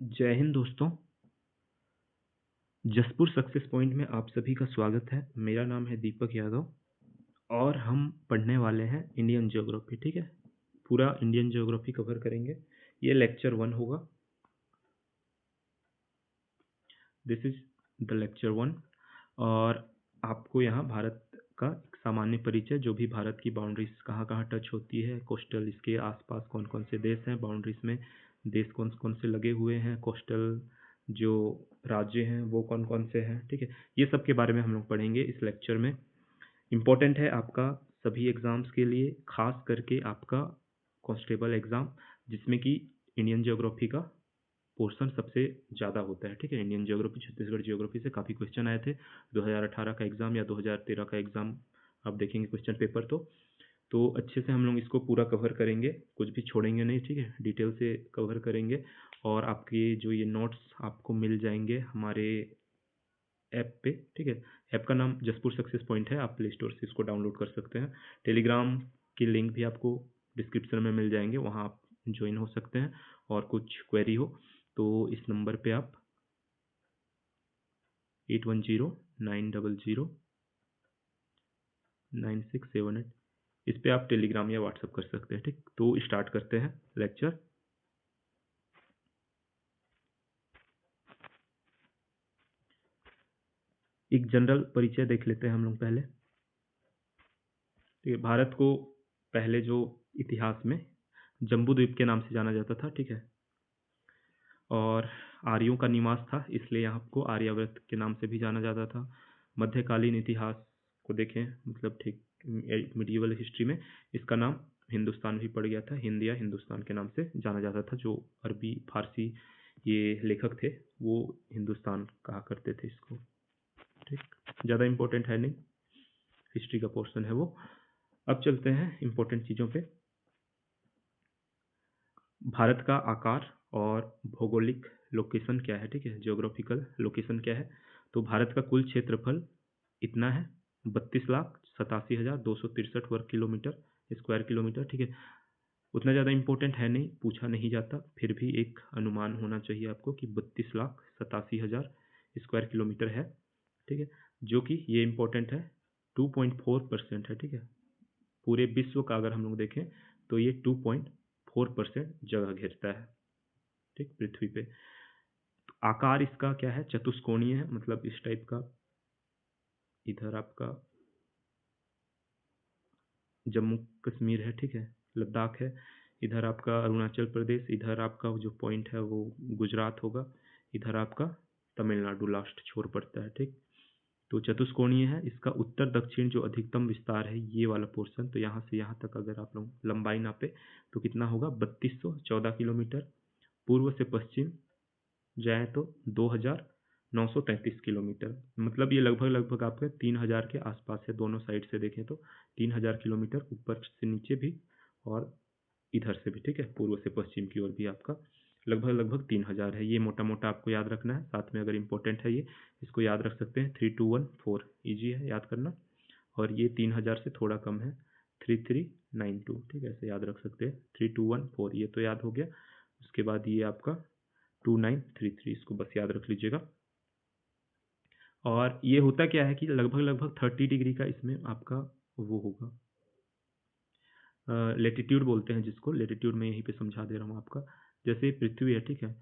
जय हिंद दोस्तों। Jaspur success point में आप सभी का स्वागत है। मेरा नाम है दीपक यादव और हम पढ़ने वाले हैं इंडियन ज्योग्राफी। ठीक है, पूरा इंडियन ज्योग्राफी कवर करेंगे। ये लेक्चर 1 होगा। दिस इज द लेक्चर 1 और आपको यहाँ भारत का एक सामान्य परिचय, जो भी भारत की बाउंड्रीज कहाँ कहाँ टच होती है, कोस्टल इसके आसपास कौन कौन से देश हैं, बाउंड्रीज में देश कौन कौन से लगे हुए हैं, कोस्टल जो राज्य हैं वो कौन कौन से हैं। ठीक है, ये सब के बारे में हम लोग पढ़ेंगे इस लेक्चर में। इम्पोर्टेंट है आपका सभी एग्ज़ाम्स के लिए, खास करके आपका कांस्टेबल एग्ज़ाम, जिसमें कि इंडियन ज्योग्राफी का पोर्शन सबसे ज़्यादा होता है। ठीक है, इंडियन ज्योग्राफी, छत्तीसगढ़ ज्योग्राफी से काफ़ी क्वेश्चन आए थे। 2018 का एग्ज़ाम या 2013 का एग्ज़ाम आप देखेंगे क्वेश्चन पेपर तो अच्छे से हम लोग इसको पूरा कवर करेंगे, कुछ भी छोड़ेंगे नहीं। ठीक है, डिटेल से कवर करेंगे और आपके जो ये नोट्स आपको मिल जाएंगे हमारे ऐप पे। ठीक है, ऐप का नाम जसपुर सक्सेस पॉइंट है, आप प्ले स्टोर से इसको डाउनलोड कर सकते हैं। टेलीग्राम की लिंक भी आपको डिस्क्रिप्शन में मिल जाएंगे, वहाँ आप ज्वाइन हो सकते हैं। और कुछ क्वेरी हो तो इस नंबर पे आप 8109009678 इस पे आप टेलीग्राम या व्हाट्सअप कर सकते हैं। ठीक, तो स्टार्ट करते हैं लेक्चर। एक जनरल परिचय देख लेते हैं हम लोग पहले। ठीक है, भारत को पहले जो इतिहास में जम्बू द्वीप के नाम से जाना जाता था। ठीक है, और आर्यों का निवास था, इसलिए यहाँ को आर्यावर्त के नाम से भी जाना जाता था। मध्यकालीन इतिहास को देखें, मतलब ठीक मिडिवल हिस्ट्री में इसका नाम हिंदुस्तान भी पड़ गया था। हिंद या हिंदुस्तान के नाम से जाना जाता था। जो अरबी फारसी ये लेखक थे वो हिंदुस्तान कहा करते थे इसको। ठीक, ज़्यादा इम्पोर्टेंट है नहीं, हिस्ट्री का पोर्शन है वो। अब चलते हैं इम्पोर्टेंट चीज़ों पे। भारत का आकार और भौगोलिक लोकेशन क्या है। ठीक है, जियोग्राफिकल लोकेशन क्या है। तो भारत का कुल क्षेत्रफल इतना है, 32,87,263 वर्ग किलोमीटर, स्क्वायर किलोमीटर। ठीक है, उतना ज़्यादा इम्पोर्टेंट है नहीं, पूछा नहीं जाता, फिर भी एक अनुमान होना चाहिए आपको कि 32,87,000 स्क्वायर किलोमीटर है। ठीक है, जो कि ये इम्पोर्टेंट है, 2.4% है। ठीक है, पूरे विश्व का अगर हम लोग देखें तो ये 2.4% जगह घेरता है। ठीक, पृथ्वी पे। तो आकार इसका क्या है, चतुष्कोणीय है, मतलब इस टाइप का। इधर आपका जम्मू कश्मीर है, ठीक है, लद्दाख है, इधर आपका अरुणाचल प्रदेश, इधर आपका जो पॉइंट है वो गुजरात होगा, इधर आपका तमिलनाडु लास्ट छोर पड़ता है। ठीक, तो चतुष्कोणीय है। इसका उत्तर दक्षिण जो अधिकतम विस्तार है ये वाला पोर्शन, तो यहाँ से यहाँ तक अगर आप लोग लंबाई नापे तो कितना होगा, 3214 किलोमीटर। पूर्व से पश्चिम जाए तो 2933 किलोमीटर, मतलब ये लगभग लगभग आपके 3000 के आसपास है। दोनों साइड से देखें तो 3000 किलोमीटर, ऊपर से नीचे भी और इधर से भी। ठीक है, पूर्व से पश्चिम की ओर भी आपका लगभग लगभग 3000 है। ये मोटा मोटा आपको याद रखना है, साथ में अगर इम्पोर्टेंट है ये, इसको याद रख सकते हैं। 3214 ईजी है याद करना, और ये 3000 से थोड़ा कम है, 3392। ठीक है, ऐसे याद रख सकते हैं। 3214 ये तो याद हो गया। उसके बाद ये आपका 2933, इसको बस याद रख लीजिएगा। और ये होता क्या है कि लगभग लगभग 30 डिग्री का इसमें आपका वो होगा, लेटीट्यूड बोलते हैं जिसको। लेटीट्यूड में यहीं पे समझा दे रहा हूँ आपका। जैसे पृथ्वी है, ठीक है,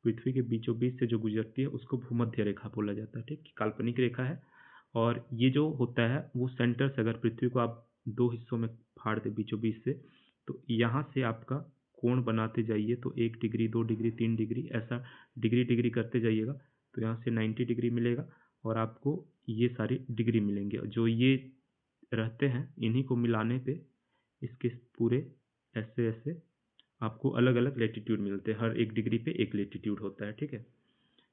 पृथ्वी के बीचों बीच से जो गुजरती है उसको भूमध्य रेखा बोला जाता है। ठीक, काल्पनिक रेखा है। और ये जो होता है वो सेंटर से, अगर पृथ्वी को आप दो हिस्सों में फाड़ दे बीचों बीच से, तो यहाँ से आपका कोण बनाते जाइए, तो 1 डिग्री, 2 डिग्री, 3 डिग्री, ऐसा डिग्री डिग्री करते जाइएगा, तो यहाँ से 90 डिग्री मिलेगा और आपको ये सारी डिग्री मिलेंगे। जो ये रहते हैं इन्हीं को मिलाने पे इसके पूरे ऐसे ऐसे आपको अलग अलग लेटीट्यूड मिलते हैं। हर 1 डिग्री पे एक लेटीट्यूड होता है। ठीक है,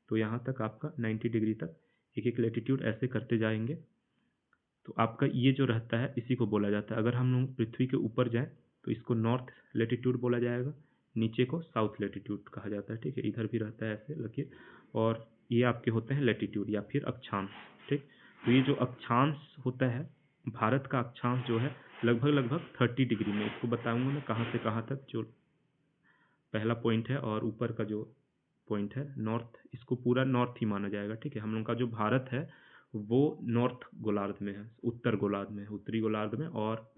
तो यहाँ तक आपका 90 डिग्री तक एक एक लेटीट्यूड ऐसे करते जाएंगे, तो आपका ये जो रहता है इसी को बोला जाता है। अगर हम लोग पृथ्वी के ऊपर जाएं तो इसको नॉर्थ लेटीट्यूड बोला जाएगा, नीचे को साउथ लेटीट्यूड कहा जाता है। ठीक है, इधर भी रहता है ऐसे लकीर, और ये आपके होते हैं लेटीट्यूड या फिर अक्षांश। ठीक, तो ये जो अक्षांश होता है, भारत का अक्षांश जो है लगभग लगभग 30 डिग्री में, इसको बताऊंगा मैं कहाँ से कहाँ तक, जो पहला पॉइंट है, और ऊपर का जो पॉइंट है नॉर्थ, इसको पूरा नॉर्थ ही माना जाएगा, ठीक है। हम लोग का जो भारत है वो नॉर्थ गोलार्ध में है, उत्तर गोलार्ध में है, उत्तरी गोलार्ध में, और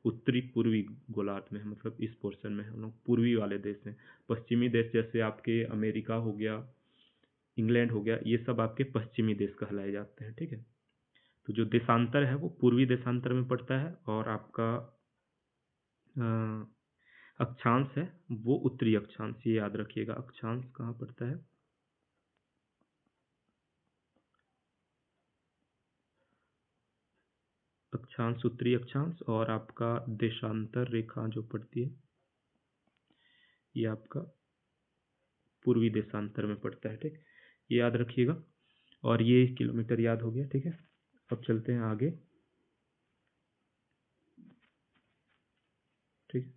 उत्तरी पूर्वी गोलार्ध में है, मतलब इस पोर्शन में हम लोग पूर्वी वाले देश हैं। पश्चिमी देश जैसे आपके अमेरिका हो गया, इंग्लैंड हो गया, ये सब आपके पश्चिमी देश कहलाए जाते हैं, ठीक है। तो जो देशांतर है वो पूर्वी देशांतर में पड़ता है, और आपका अक्षांश है वो उत्तरी अक्षांश, ये याद रखिएगा। अक्षांश कहाँ पड़ता है? अक्षांश उत्तरी अक्षांश, और आपका देशांतर रेखा जो पड़ती है ये आपका पूर्वी देशांतर में पड़ता है, ठीक। ये याद रखिएगा, और ये किलोमीटर याद हो गया, ठीक है। अब चलते हैं आगे, ठीक।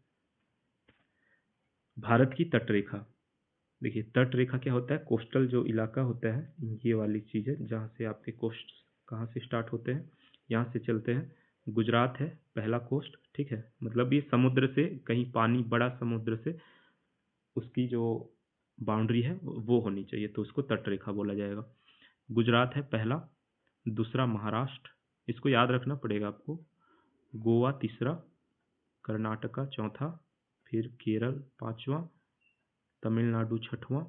भारत की तट रेखा, देखिए तट रेखा क्या होता है? कोस्टल जो इलाका होता है, ये वाली चीज़ है जहाँ से आपके कोस्ट कहाँ से स्टार्ट होते हैं, यहाँ से चलते हैं। गुजरात है पहला कोस्ट, ठीक है, मतलब ये समुद्र से कहीं पानी, बड़ा समुद्र से उसकी जो बाउंड्री है वो होनी चाहिए, तो उसको तट रेखा बोला जाएगा। गुजरात है पहला, दूसरा महाराष्ट्र, इसको याद रखना पड़ेगा आपको। गोवा तीसरा, कर्नाटका चौथा, फिर केरल पांचवा, तमिलनाडु छठवां,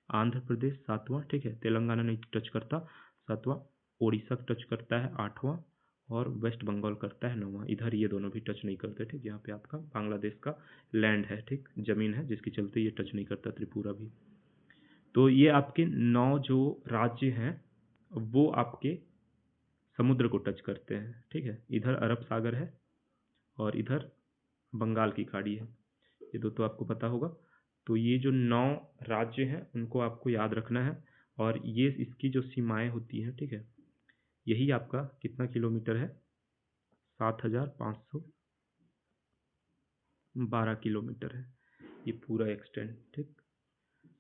आंध्र प्रदेश सातवां, ठीक है, तेलंगाना नहीं टच करता, सातवां, उड़ीसा टच करता है आठवां, और वेस्ट बंगाल करता है नौवां। इधर ये दोनों भी टच नहीं करते, ठीक। यहाँ पे आपका बांग्लादेश का लैंड है, ठीक, जमीन है, जिसके चलते ये टच नहीं करता, त्रिपुरा भी। तो ये आपके 9 जो राज्य हैं वो आपके समुद्र को टच करते हैं, ठीक है। इधर अरब सागर है और इधर बंगाल की खाड़ी है, ये दो तो आपको पता होगा। तो ये जो 9 राज्य हैं उनको आपको याद रखना है, और ये इसकी जो सीमाएं होती हैं, ठीक है, यही आपका कितना किलोमीटर है? 7512 किलोमीटर है ये पूरा एक्सटेंड, ठीक।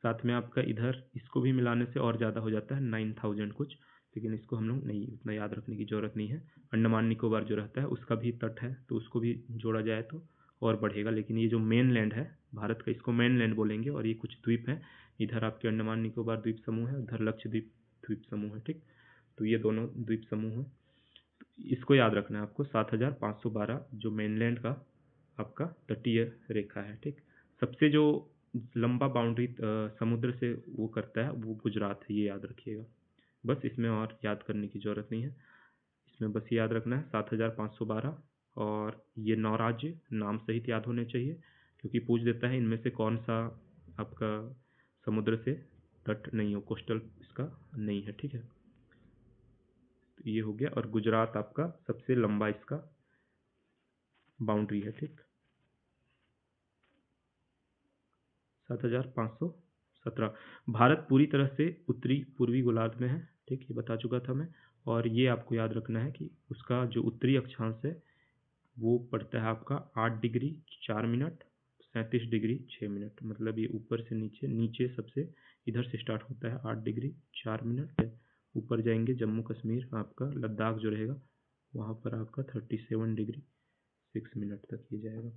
साथ में आपका इधर इसको भी मिलाने से और ज़्यादा हो जाता है, 9000 कुछ, लेकिन इसको हम लोग नहीं उतना याद रखने की ज़रूरत नहीं है। अंडमान निकोबार जो रहता है उसका भी तट है, तो उसको भी जोड़ा जाए तो और बढ़ेगा, लेकिन ये जो मेन लैंड है भारत का, इसको मेन लैंड बोलेंगे, और ये कुछ द्वीप हैं, इधर आपके अंडमान निकोबार द्वीप समूह है, उधर लक्षद्वीप द्वीप समूह है, ठीक। तो ये दोनों द्वीप समूह हैं, इसको याद रखना है आपको। 7512 जो मेनलैंड का आपका तटीय रेखा है, ठीक। सबसे जो लंबा बाउंड्री समुद्र से वो करता है वो गुजरात है, ये याद रखिएगा। बस इसमें और याद करने की ज़रूरत नहीं है, इसमें बस याद रखना है 7512, और ये 9 राज्य नाम सहित याद होने चाहिए, क्योंकि पूछ देता है इनमें से कौन सा आपका समुद्र से तट नहीं हो, कोस्टल इसका नहीं है, ठीक है। तो ये हो गया, और गुजरात आपका सबसे लंबा इसका बाउंड्री है, ठीक। 7517। भारत पूरी तरह से उत्तरी पूर्वी गोलार्ध में है, ठीक, ये बता चुका था मैं। और ये आपको याद रखना है कि उसका जो उत्तरी अक्षांश है वो पड़ता है आपका 8 डिग्री 4 मिनट 37 डिग्री 6 मिनट, मतलब ये ऊपर से नीचे, नीचे सबसे इधर से स्टार्ट होता है 8 डिग्री 4 मिनट, ऊपर जाएंगे जम्मू कश्मीर आपका लद्दाख जो रहेगा वहाँ पर आपका 37 डिग्री 6 मिनट तक ये जाएगा।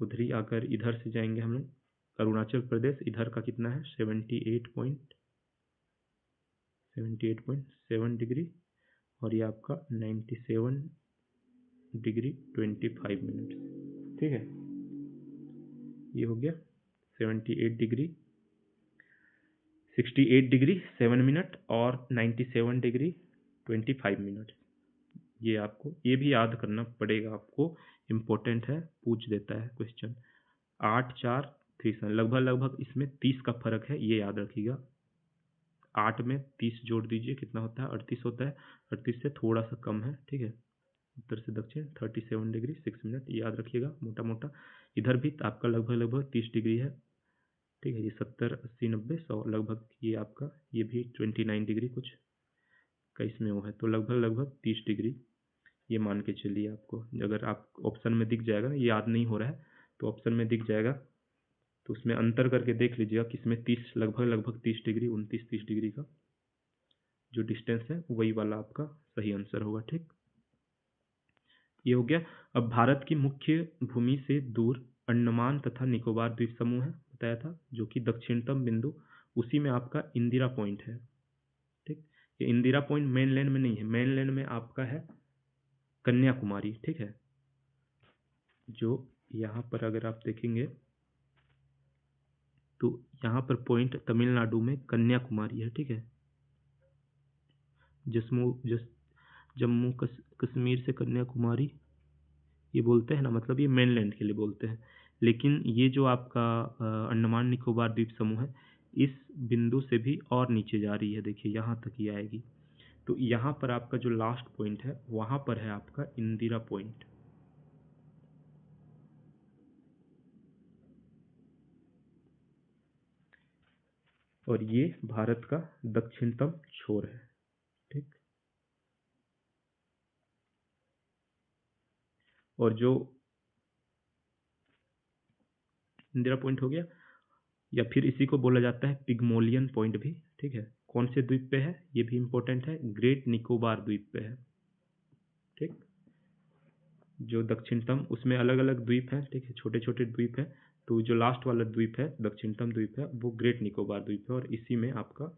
उधर ही आकर इधर से जाएंगे हम लोग अरुणाचल प्रदेश, इधर का कितना है 78.7 डिग्री, और ये आपका 97 डिग्री 25 मिनट, ठीक है। ये हो गया 78 डिग्री 68 डिग्री 7 मिनट और 97 डिग्री 25 मिनट। ये आपको ये भी याद करना पड़ेगा आपको, इम्पोर्टेंट है, पूछ देता है क्वेश्चन। 8 4 3 लगभग लगभग इसमें 30 का फर्क है, ये याद रखिएगा। 8 में 30 जोड़ दीजिए कितना होता है? 38 होता है, 38 से थोड़ा सा कम है, ठीक है। उत्तर से दक्षिण 37 डिग्री 6 मिनट, ये याद रखिएगा मोटा मोटा। इधर भी आपका लगभग लगभग 30 डिग्री है, ठीक है। ये 70 80 90 100 लगभग, ये आपका ये भी 29 डिग्री कुछ का इसमें वो है, तो लगभग लगभग 30 डिग्री ये मान के चलिए आपको। अगर आप ऑप्शन में दिख जाएगा ना, ये याद नहीं हो रहा है तो ऑप्शन में दिख जाएगा, तो उसमें अंतर करके देख लीजिएगा किसमें 30 लगभग लगभग 30 डिग्री 29-30 डिग्री का जो डिस्टेंस है वही वाला आपका सही आंसर होगा, ठीक। ये हो गया। अब भारत की मुख्य भूमि से दूर अंडमान तथा निकोबार द्वीप समूह है, बताया था, जो कि दक्षिणतम बिंदु उसी में आपका इंदिरा पॉइंट है। ठीक, ये इंदिरा पॉइंट मेनलैंड में नहीं है, मेनलैंड में आपका है कन्याकुमारी। ठीक है, जो यहाँ पर अगर आप देखेंगे तो यहाँ पर पॉइंट तमिलनाडु में कन्याकुमारी है। ठीक है, जम्मू कश्मीर से कन्याकुमारी ये बोलते हैं ना, मतलब ये मेनलैंड के लिए बोलते हैं। लेकिन ये जो आपका अंडमान निकोबार द्वीप समूह है, इस बिंदु से भी और नीचे जा रही है, देखिए यहाँ तक ही आएगी। तो यहाँ पर आपका जो लास्ट पॉइंट है वहाँ पर है आपका इंदिरा पॉइंट। और ये भारत का दक्षिणतम छोर है। ठीक, और जो इंदिरा पॉइंट हो गया, या फिर इसी को बोला जाता है पिग्मोलियन पॉइंट भी। ठीक है, कौन से द्वीप पे है ये भी इंपॉर्टेंट है, ग्रेट निकोबार द्वीप पे है। ठीक, जो दक्षिणतम, उसमें अलग अलग द्वीप हैं। ठीक है, छोटे छोटे द्वीप हैं। तो जो लास्ट वाला द्वीप है, दक्षिणतम द्वीप है, वो ग्रेट निकोबार द्वीप है, और इसी में आपका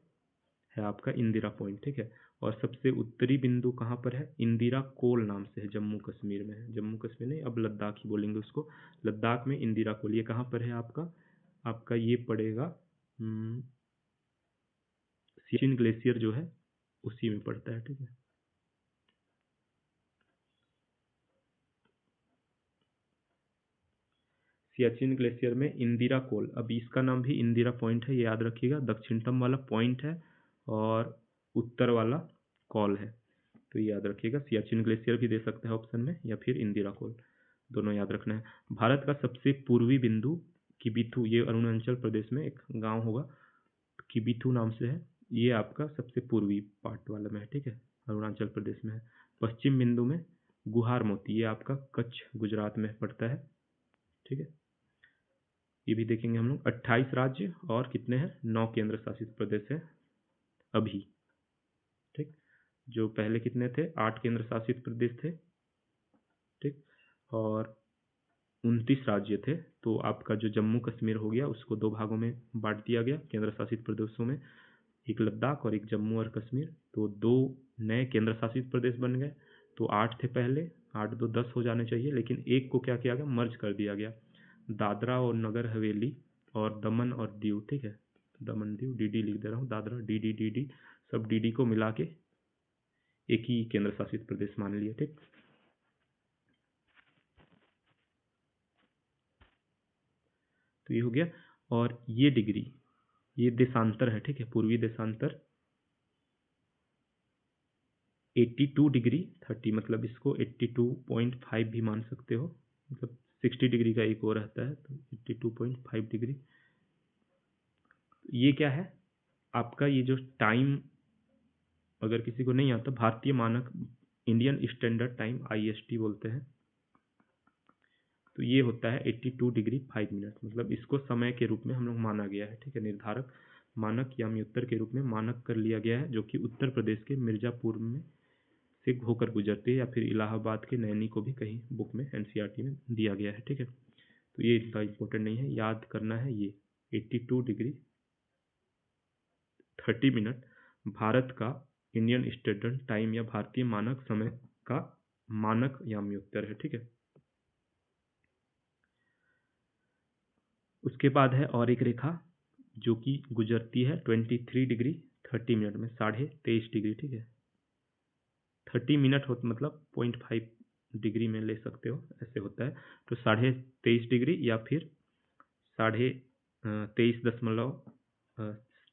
है आपका इंदिरा पॉइंट। ठीक है, और सबसे उत्तरी बिंदु कहाँ पर है, इंदिरा कोल नाम से है, जम्मू कश्मीर में है। जम्मू कश्मीर नहीं, अब लद्दाख ही बोलेंगे उसको। लद्दाख में इंदिरा कोल, ये कहाँ पर है आपका, आपका ये पड़ेगा सियाचिन ग्लेशियर जो है उसी में पड़ता है। ठीक है, सियाचिन ग्लेशियर में इंदिरा कोल, अब इसका नाम भी इंदिरा पॉइंट है, ये याद रखिएगा। दक्षिणतम वाला पॉइंट है और उत्तर वाला कॉल है, तो ये याद रखिएगा। सियाचिन ग्लेशियर भी दे सकते हैं ऑप्शन में, या फिर इंदिरा कोल, दोनों याद रखना है। भारत का सबसे पूर्वी बिंदु किबिथु, ये अरुणाचल प्रदेश में एक गांव होगा, किबिथु नाम से है, ये आपका सबसे पूर्वी पार्ट वाला में है। ठीक है, अरुणाचल प्रदेश में है। पश्चिम बिंदु में गुहार मोती, ये आपका कच्छ गुजरात में पड़ता है। ठीक है, ये भी देखेंगे हम लोग। 28 राज्य और कितने हैं, 9 केंद्र शासित प्रदेश है अभी। ठीक, जो पहले कितने थे, 8 केंद्र शासित प्रदेश थे। ठीक, और 29 राज्य थे। तो आपका जो जम्मू कश्मीर हो गया, उसको 2 भागों में बांट दिया गया केंद्र शासित प्रदेशों में, एक लद्दाख और एक जम्मू और कश्मीर। तो 2 नए केंद्र शासित प्रदेश बन गए। तो 8 थे पहले, 8 2 10 हो जाने चाहिए, लेकिन एक को क्या किया गया, मर्ज कर दिया गया, दादरा और नगर हवेली और दमन और दीव। ठीक है, दमन दीव, डीडी लिख दे रहा हूँ, दादरा डीडी डीडी, सब डीडी को मिला के एक ही केंद्र शासित प्रदेश मान लिया। ठीक, तो ये हो गया। और ये डिग्री, ये देशांतर है। ठीक है, पूर्वी देशांतर 82 डिग्री 30, मतलब इसको 82.5 भी मान सकते हो, मतलब 60 डिग्री का एक और रहता है, तो 82.5 डिग्री। ये क्या है आपका, ये जो टाइम अगर किसी को नहीं आता, भारतीय मानक, इंडियन स्टैंडर्ड टाइम, IST बोलते हैं। तो ये होता है 82 डिग्री 5 मिनट, मतलब इसको समय के रूप में हम लोग माना गया है। ठीक है, निर्धारक मानक या उत्तर के रूप में मानक कर लिया गया है, जो कि उत्तर प्रदेश के मिर्जापुर में से होकर गुजरती है, या फिर इलाहाबाद के नैनी को भी कहीं बुक में NCERT में दिया गया है। ठीक है, तो ये इतना इम्पोर्टेंट नहीं है, याद करना है ये 82 डिग्री 30 मिनट भारत का इंडियन स्टैंडर्ड टाइम या भारतीय मानक समय का मानक यामी उत्तर है। ठीक है, उसके बाद है और एक रेखा जो कि गुजरती है 23 डिग्री 30 मिनट में, 23.5 डिग्री। ठीक है, 30 मिनट हो मतलब 0.5 डिग्री में ले सकते हो, ऐसे होता है। तो 23.5 डिग्री या फिर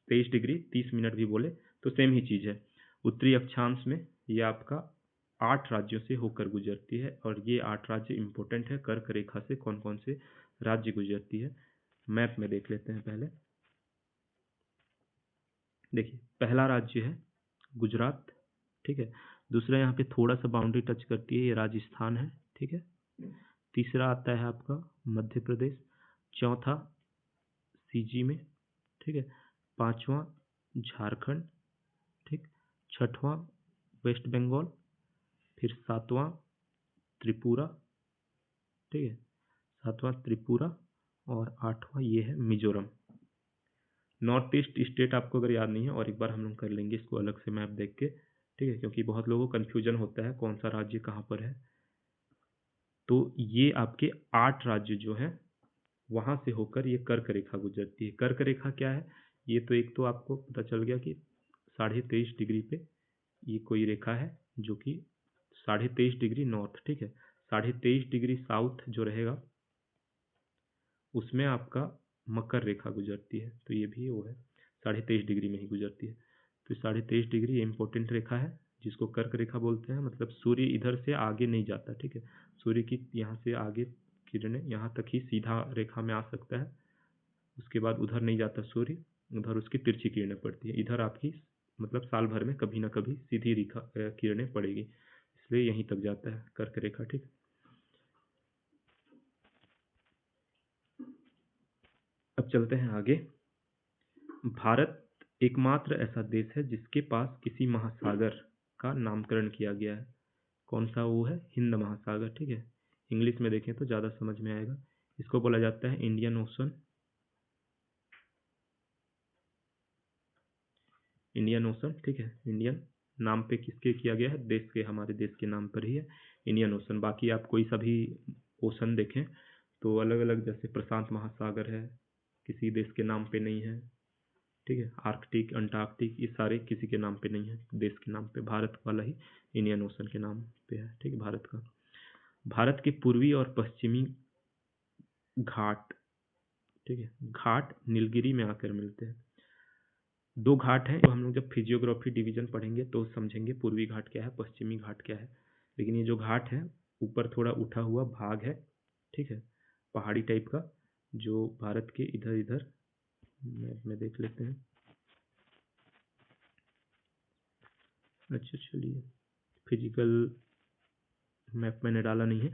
23 डिग्री 30 मिनट भी बोले तो सेम ही चीज़ है। उत्तरी अक्षांश में ये आपका 8 राज्यों से होकर गुजरती है, और ये 8 राज्य इंपॉर्टेंट है। कर्क रेखा से कौन कौन से राज्य गुजरती है, मैप में देख लेते हैं पहले। देखिए, पहला राज्य है गुजरात। ठीक है, दूसरा यहाँ पे थोड़ा सा बाउंड्री टच करती है, ये राजस्थान है। ठीक है, तीसरा आता है आपका मध्य प्रदेश, चौथा सीजी में। ठीक है, पांचवा झारखंड। ठीक, छठवां वेस्ट बंगाल, फिर सातवां त्रिपुरा। ठीक है, सातवां त्रिपुरा, और आठवां ये है मिजोरम। नॉर्थ ईस्ट स्टेट आपको अगर याद नहीं है, और एक बार हम लोग कर लेंगे इसको अलग से मैप देख के, ठीक है, क्योंकि बहुत लोगों को कन्फ्यूजन होता है कौन सा राज्य कहाँ पर है। तो ये आपके 8 राज्य जो हैं वहाँ से होकर ये कर्क रेखा गुजरती है। कर्क रेखा क्या है? ये तो एक तो आपको पता चल गया कि 23.5 डिग्री पे ये कोई रेखा है जो कि 23.5 डिग्री नॉर्थ, ठीक है, 23.5 डिग्री साउथ जो रहेगा उसमें आपका मकर रेखा गुजरती है। तो ये भी वो है, 23.5 डिग्री में ही गुजरती है। तो 23.5 डिग्री इम्पोर्टेंट रेखा है जिसको कर्क रेखा बोलते हैं। मतलब सूर्य इधर से आगे नहीं जाता, ठीक है, सूर्य की यहाँ से आगे किरणें यहाँ तक ही सीधा रेखा में आ सकता है, उसके बाद उधर नहीं जाता सूर्य, उधर उसकी तिरछी किरणें पड़ती है। इधर आपकी मतलब साल भर में कभी ना कभी सीधी रेखा किरणें पड़ेगी, इसलिए यहीं तक जाता है कर्क रेखा, ठीक। अब चलते हैं आगे। भारत एकमात्र ऐसा देश है जिसके पास किसी महासागर का नामकरण किया गया है। कौन सा वो है? हिंद महासागर, ठीक है। इंग्लिश में देखें तो ज़्यादा समझ में आएगा। इसको बोला जाता है इंडियन ओशन। इंडियन ओशन, ठीक है। इंडियन नाम पे किसके किया गया है? देश के, हमारे देश के नाम पर ही है इंडियन ओशन। बाकी आप कोई सा भी ओशन देखें तो अलग अलग, जैसे प्रशांत महासागर है, किसी देश के नाम पे नहीं है, ठीक है। आर्कटिक, अंटार्कटिक, ये सारे किसी के नाम पे नहीं है, देश के नाम पे। भारत वाला ही इंडियन ओशन के नाम पे है, ठीक है, भारत का। भारत के पूर्वी और पश्चिमी घाट, ठीक है, घाट नीलगिरी में आकर मिलते हैं। दो घाट हैं, तो हम लोग जब फिजियोग्राफी डिवीजन पढ़ेंगे तो समझेंगे पूर्वी घाट क्या है, पश्चिमी घाट क्या है। लेकिन ये जो घाट है, ऊपर थोड़ा उठा हुआ भाग है, ठीक है, पहाड़ी टाइप का, जो भारत के इधर इधर मैप में देख लेते हैं। अच्छा चलिए, फिजिकल मैप मैंने डाला नहीं है,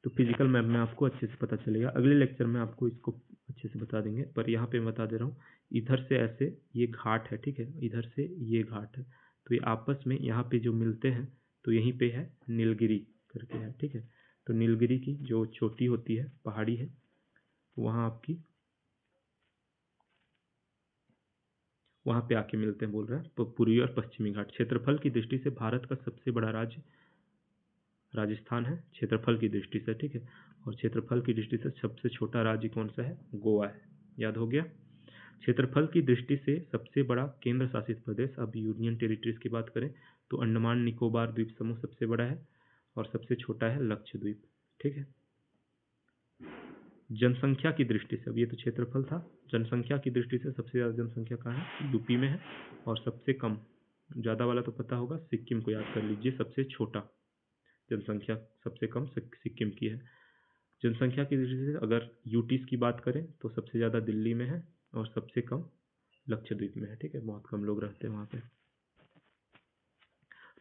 तो फिजिकल मैप में आपको अच्छे से पता चलेगा। अगले लेक्चर में आपको इसको अच्छे से बता देंगे, पर यहाँ पे मैं बता दे रहा हूँ। इधर से ऐसे ये घाट है, ठीक है, इधर से ये घाट है, तो ये आपस में यहाँ पे जो मिलते हैं, तो यहीं पे है नीलगिरी करके है, ठीक है। तो नीलगिरी की जो चोटी होती है, पहाड़ी है, वहाँ आपकी, वहाँ पे आके मिलते हैं, बोल रहे हैं। तो पूर्वी और पश्चिमी घाट। क्षेत्रफल की दृष्टि से भारत का सबसे बड़ा राज्य राजस्थान है, क्षेत्रफल की दृष्टि से, ठीक है। और क्षेत्रफल की दृष्टि से सबसे छोटा राज्य कौन सा है? गोवा है। याद हो गया। क्षेत्रफल की दृष्टि से सबसे बड़ा केंद्र शासित प्रदेश, अब यूनियन टेरिटरीज की बात करें तो अंडमान निकोबार द्वीप समूह सबसे बड़ा है, और सबसे छोटा है लक्षद्वीप, ठीक है। जनसंख्या की दृष्टि से, अब ये तो क्षेत्रफल था, जनसंख्या की दृष्टि से सबसे ज़्यादा जनसंख्या कहाँ है? यूपी में है। और सबसे कम, ज़्यादा वाला तो पता होगा, सिक्किम को याद कर लीजिए, सबसे छोटा जनसंख्या सबसे कम सिक्किम की है। जनसंख्या की दृष्टि से अगर यूटीज की बात करें तो सबसे ज़्यादा दिल्ली में है, और सबसे कम लक्षद्वीप में है, ठीक है, बहुत कम लोग रहते हैं वहाँ पे।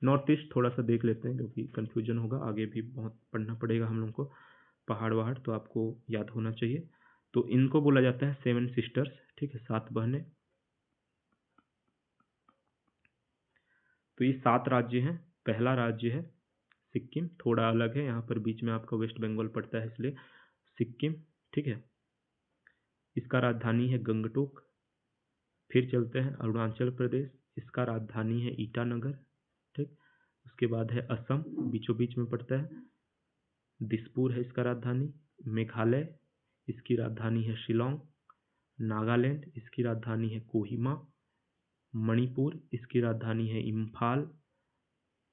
नॉर्थ ईस्ट थोड़ा सा देख लेते हैं क्योंकि कन्फ्यूजन होगा, आगे भी बहुत पढ़ना पड़ेगा हम लोग को। पहाड़ वहाड़ तो आपको याद होना चाहिए। तो इनको बोला जाता है सेवन सिस्टर्स, ठीक है, 7 बहनें। तो ये 7 राज्य हैं। पहला राज्य है सिक्किम, थोड़ा अलग है, यहाँ पर बीच में आपका वेस्ट बंगाल पड़ता है, इसलिए सिक्किम, ठीक है। इसका राजधानी है गंगटोक। फिर चलते हैं अरुणाचल प्रदेश, इसका राजधानी है ईटानगर, ठीक। उसके बाद है असम, बीचों बीच में पड़ता है, दिसपुर है इसका राजधानी। मेघालय, इसकी राजधानी है शिलोंग। नागालैंड, इसकी राजधानी है कोहिमा। मणिपुर, इसकी राजधानी है इम्फाल।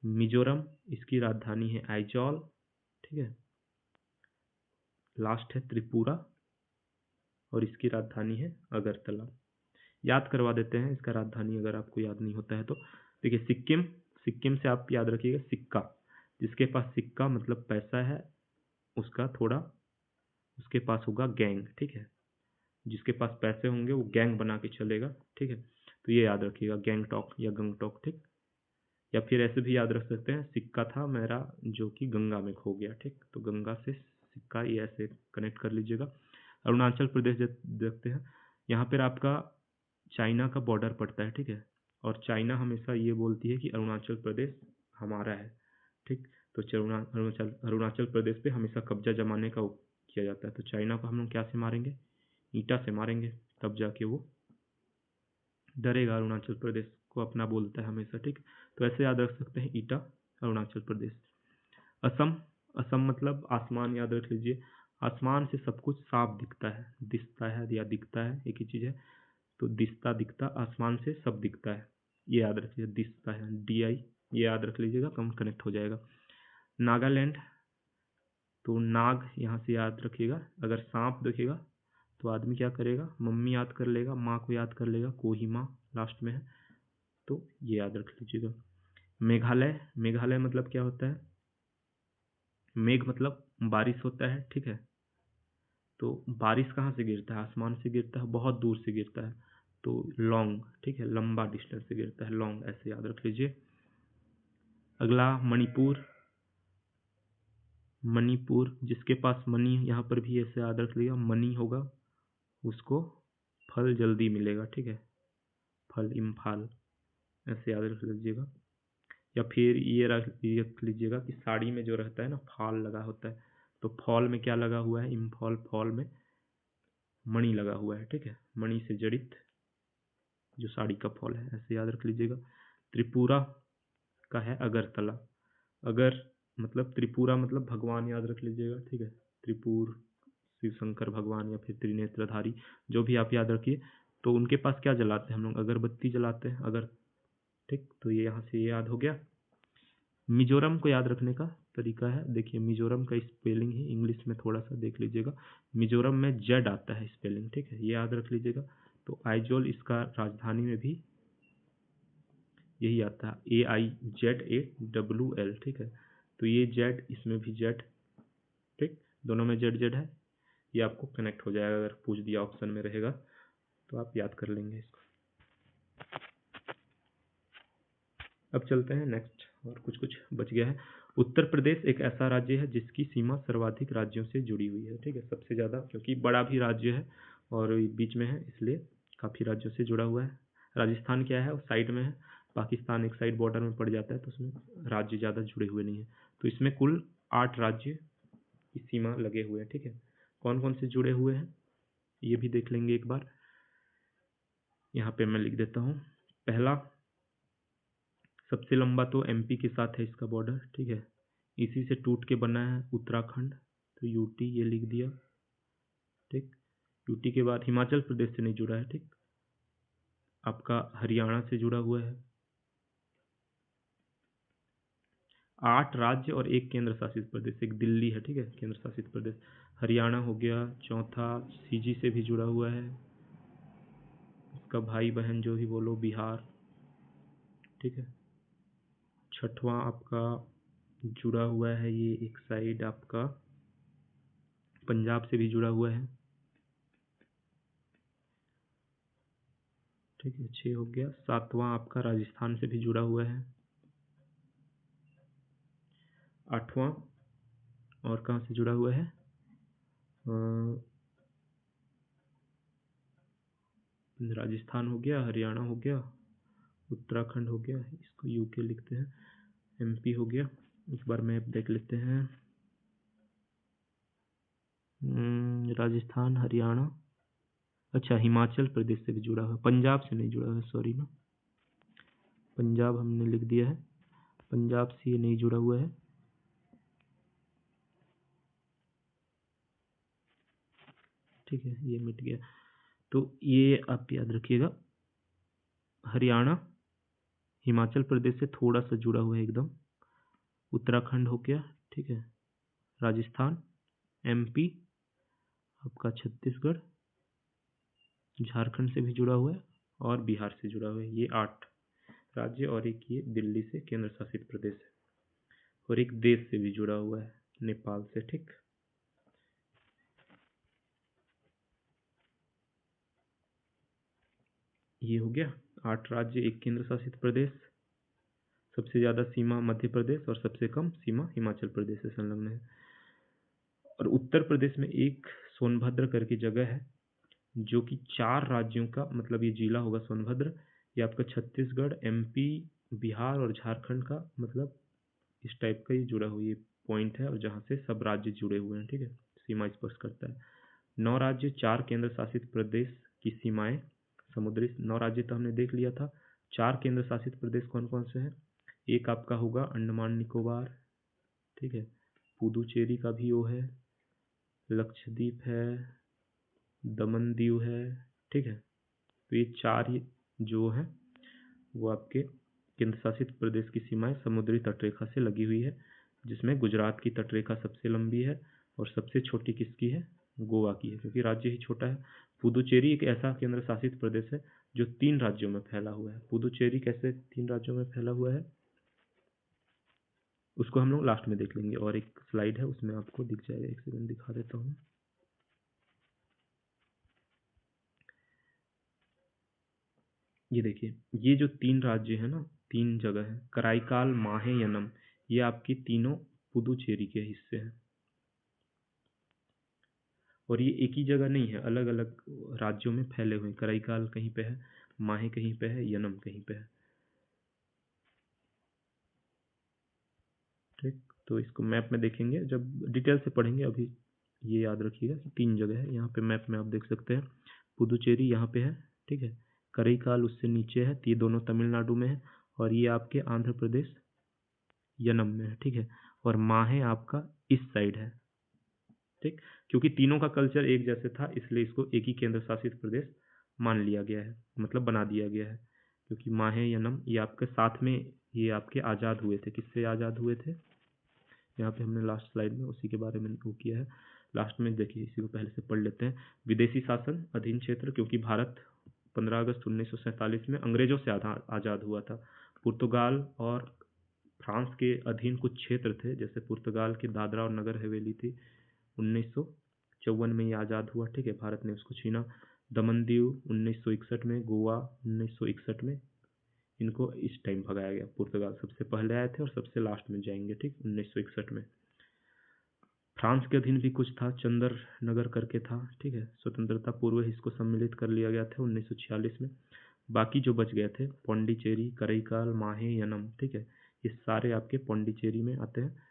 मिजोरम, इसकी राजधानी है आइजॉल, ठीक है। लास्ट है त्रिपुरा, और इसकी राजधानी है अगरतला। याद करवा देते हैं इसका राजधानी, अगर आपको याद नहीं होता है तो। देखिए सिक्किम, सिक्किम से आप याद रखिएगा सिक्का, जिसके पास सिक्का मतलब पैसा है, उसका थोड़ा, उसके पास होगा गैंग, ठीक है। जिसके पास पैसे होंगे वो गैंग बना के चलेगा, ठीक है। तो ये याद रखिएगा, गैंगटॉक या गंगटॉक, ठीक। या फिर ऐसे भी याद रख सकते हैं, सिक्का था मेरा जो कि गंगा में खो गया, ठीक। तो गंगा से सिक्का, ये ऐसे कनेक्ट कर लीजिएगा। अरुणाचल प्रदेश देखते हैं, यहाँ पर आपका चाइना का बॉर्डर पड़ता है, ठीक है। और चाइना हमेशा ये बोलती है कि अरुणाचल प्रदेश हमारा है, ठीक। तो अरुणाचल प्रदेश पे हमेशा कब्जा जमाने का किया जाता है। तो चाइना को हम लोग क्या से मारेंगे? ईंटा से मारेंगे, तब जाके वो डरेगा, अरुणाचल प्रदेश को अपना बोलता है हमेशा, ठीक। तो ऐसे याद रख सकते हैं, ईटा अरुणाचल प्रदेश। असम, असम मतलब आसमान याद रख लीजिए, आसमान से सब कुछ साफ दिखता है, दिखता है या दिखता है एक ही चीज़ है, तो दिखता दिखता आसमान से सब दिखता है, ये याद रखिए, दिखता है, डी आई, ये याद रख लीजिएगा, कम कनेक्ट हो जाएगा। नागालैंड, तो नाग यहाँ से याद रखिएगा, अगर सांप दिखेगा तो आदमी क्या करेगा, मम्मी याद कर लेगा, माँ को याद कर लेगा, कोहिमा लास्ट में है, तो ये याद रख लीजिएगा। मेघालय, मेघालय मतलब क्या होता है, मेघ मतलब बारिश होता है, ठीक है। तो बारिश कहाँ से गिरता है, आसमान से गिरता है, बहुत दूर से गिरता है, तो लॉन्ग, ठीक है, लंबा डिस्टेंस से गिरता है, लॉन्ग, ऐसे याद रख लीजिए। अगला मणिपुर, मणिपुर जिसके पास मनी, यहाँ पर भी ऐसे याद रख लिया, मनी होगा उसको फल जल्दी मिलेगा, ठीक है, फल, इम्फाल, ऐसे याद रख लीजिएगा। या फिर ये रख लीजिएगा कि साड़ी में जो रहता है ना, फाल लगा होता है, तो फॉल में क्या लगा हुआ है, इम्फॉल, फॉल में मणि लगा हुआ है, ठीक है, मणि से जड़ित जो साड़ी का फॉल है, ऐसे याद रख लीजिएगा। त्रिपुरा का है अगरतला, अगर मतलब त्रिपुरा मतलब भगवान याद रख लीजिएगा, ठीक है, त्रिपुर शिव शंकर भगवान या फिर त्रिनेत्रधारी, जो भी आप याद रखिए। तो उनके पास क्या जलाते हैं हम लोग, अगरबत्ती जलाते हैं, अगर, ठीक, तो ये यहाँ से ये याद हो गया। मिजोरम को याद रखने का तरीका है, देखिए मिजोरम का स्पेलिंग ही इंग्लिश में थोड़ा सा देख लीजिएगा, मिजोरम में जेड आता है स्पेलिंग, ठीक है, ये याद रख लीजिएगा। तो आइजोल इसका राजधानी में भी यही आता है, AIZAWL, ठीक है, तो ये जेड, इसमें भी जेड, ठीक, दोनों में जेड जेड है, ये आपको कनेक्ट हो जाएगा, अगर पूछ दिया ऑप्शन में रहेगा तो आप याद कर लेंगे इसको। अब चलते हैं नेक्स्ट, और कुछ कुछ बच गया है। उत्तर प्रदेश एक ऐसा राज्य है जिसकी सीमा सर्वाधिक राज्यों से जुड़ी हुई है, ठीक है, सबसे ज़्यादा, क्योंकि बड़ा भी राज्य है और बीच में है, इसलिए काफ़ी राज्यों से जुड़ा हुआ है। राजस्थान क्या है, वो साइड में है, पाकिस्तान एक साइड बॉर्डर में पड़ जाता है, तो उसमें राज्य ज़्यादा जुड़े हुए नहीं है। तो इसमें कुल 8 राज्य की सीमा लगे हुए हैं, ठीक है। कौन कौन से जुड़े हुए हैं ये भी देख लेंगे एक बार, यहाँ पे मैं लिख देता हूँ। पहला, सबसे लंबा तो एमपी के साथ है इसका बॉर्डर, ठीक है, इसी से टूट के बना है उत्तराखंड, तो यूटी ये लिख दिया, ठीक। यूटी के बाद हिमाचल प्रदेश से नहीं जुड़ा है, ठीक, आपका हरियाणा से जुड़ा हुआ है। 8 राज्य और एक केंद्र शासित प्रदेश, एक दिल्ली है, ठीक है, केंद्र शासित प्रदेश। हरियाणा हो गया चौथा, सीजी से भी जुड़ा हुआ है, इसका भाई बहन जो भी बोलो, बिहार, ठीक है। छठवां आपका जुड़ा हुआ है, ये एक साइड आपका पंजाब से भी जुड़ा हुआ है, ठीक है, 6 हो गया। सातवां आपका राजस्थान से भी जुड़ा हुआ है। आठवां और कहाँ से जुड़ा हुआ है, राजस्थान हो गया, हरियाणा हो गया, उत्तराखंड हो गया, इसको यूके लिखते हैं, एमपी हो गया। एक बार मैप देख लेते हैं, राजस्थान, हरियाणा, अच्छा हिमाचल प्रदेश से भी जुड़ा हुआ है, पंजाब से नहीं जुड़ा हुआ है, सॉरी ना, पंजाब हमने लिख दिया है, पंजाब से ये नहीं जुड़ा हुआ है, ठीक है, ये मिट गया। तो ये आप याद रखिएगा, हरियाणा हिमाचल प्रदेश से थोड़ा सा जुड़ा हुआ है एकदम, उत्तराखंड हो गया, ठीक है, राजस्थान, एमपी, आपका छत्तीसगढ़, झारखंड से भी जुड़ा हुआ है और बिहार से जुड़ा हुआ है, ये 8 राज्य, और एक ये दिल्ली से केंद्र शासित प्रदेश है, और एक देश से भी जुड़ा हुआ है, नेपाल से, ठीक। ये हो गया 8 राज्य, एक केंद्र शासित प्रदेश, सबसे ज़्यादा सीमा मध्य प्रदेश और सबसे कम सीमा हिमाचल प्रदेश से संलग्न है। और उत्तर प्रदेश में एक सोनभद्र करके जगह है, जो कि 4 राज्यों का, मतलब ये जिला होगा सोनभद्र, ये आपका छत्तीसगढ़, एमपी, बिहार और झारखंड का, मतलब इस टाइप का ये जुड़ा हुआ ये पॉइंट है, और जहाँ से सब राज्य जुड़े हुए हैं, ठीक है, सीमा स्पर्श करता है। 9 राज्य, 4 केंद्र शासित प्रदेश की सीमाएं समुद्री 9 राज्य तो हमने देख लिया था। 4 केंद्र शासित प्रदेश कौन कौन से हैं? एक आपका होगा अंडमान निकोबार, ठीक है, पुदुचेरी का भी वो है, लक्षद्वीप है, दमन दीव है, ठीक है। तो ये 4 जो हैं वो आपके केंद्र शासित प्रदेश की सीमाएं समुद्री तटरेखा से लगी हुई है, जिसमें गुजरात की तटरेखा सबसे लंबी है और सबसे छोटी किसकी है? गोवा की है, क्योंकि राज्य ही छोटा है। पुदुचेरी एक ऐसा केंद्र शासित प्रदेश है जो 3 राज्यों में फैला हुआ है। पुदुचेरी कैसे 3 राज्यों में फैला हुआ है उसको हम लोग लास्ट में देख लेंगे, और एक स्लाइड है उसमें आपको दिख जाएगा। एक सेकंड दिखा देता हूँ। ये देखिए, ये जो 3 राज्य है ना, 3 जगह है, कराईकाल, माहे, यनम, ये आपकी तीनों पुदुचेरी के हिस्से हैं। और ये एक ही जगह नहीं है, अलग अलग राज्यों में फैले हुए हैं। कराईकाल कहीं पे है, माहे कहीं पे है, यनम कहीं पे है, ठीक। तो इसको मैप में देखेंगे, जब डिटेल से पढ़ेंगे। अभी ये याद रखिएगा कि 3 जगह है। यहाँ पे मैप में आप देख सकते हैं, पुदुचेरी यहाँ पे है, ठीक है। कराईकाल उससे नीचे है, ये दोनों तमिलनाडु में है, और ये आपके आंध्र प्रदेश यनम में है, ठीक है। और माहे आपका इस साइड है, ठीक। क्योंकि तीनों का कल्चर एक जैसे था, इसलिए इसको एक ही केंद्र शासित प्रदेश मान लिया गया है, मतलब बना दिया गया है। क्योंकि माहे यनम ये आपके साथ में, ये आपके आज़ाद हुए थे। किससे आज़ाद हुए थे? यहाँ पे हमने लास्ट स्लाइड में उसी के बारे में वो किया है। लास्ट में देखिए, इसी को पहले से पढ़ लेते हैं। विदेशी शासन अधीन क्षेत्र, क्योंकि भारत 15 अगस्त 1947 में अंग्रेजों से आज़ाद हुआ था। पुर्तगाल और फ्रांस के अधीन कुछ क्षेत्र थे, जैसे पुर्तगाल के दादरा और नगर हवेली थी, 1954 में ये आज़ाद हुआ, ठीक है। भारत ने उसको छीना। दमन दीव 1961 में, गोवा 1961 में, इनको इस टाइम भगाया गया। पुर्तगाल सबसे पहले आए थे और सबसे लास्ट में जाएंगे, ठीक, 1961 में। फ्रांस के अधीन भी कुछ था, चंदर नगर करके था, ठीक है। स्वतंत्रता पूर्व ही इसको सम्मिलित कर लिया गया था 1946 में। बाकी जो बच गए थे, पौंडीचेरी, करईकाल, माहे, यनम, ठीक है, ये सारे आपके पौंडीचेरी में आते हैं।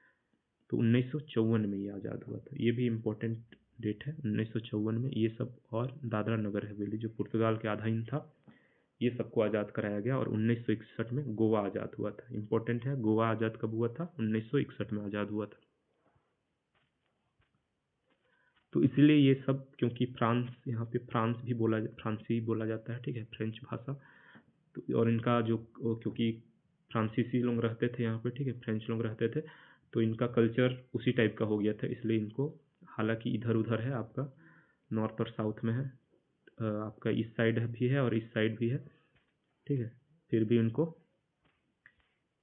तो 1954 में ये आज़ाद हुआ था। ये भी इम्पोर्टेंट डेट है, 1954 में ये सब। और दादरा नगर हवेली जो पुर्तगाल के अधीन था, ये सबको आज़ाद कराया गया। और 1961 में गोवा आज़ाद हुआ था। इम्पोर्टेंट है, गोवा आज़ाद कब हुआ था? 1961 में आज़ाद हुआ था। तो इसलिए ये सब, क्योंकि फ्रांस, यहाँ पे फ्रांसी बोला जाता है, ठीक है, फ्रेंच भाषा। तो और इनका जो, क्योंकि फ्रांसीसी लोग रहते थे यहाँ पे, ठीक है, फ्रेंच लोग रहते थे, तो इनका कल्चर उसी टाइप का हो गया था, इसलिए इनको, हालांकि इधर उधर है आपका, नॉर्थ और साउथ में है, आपका ईस्ट साइड भी है और ईस्ट साइड भी है, ठीक है, फिर भी इनको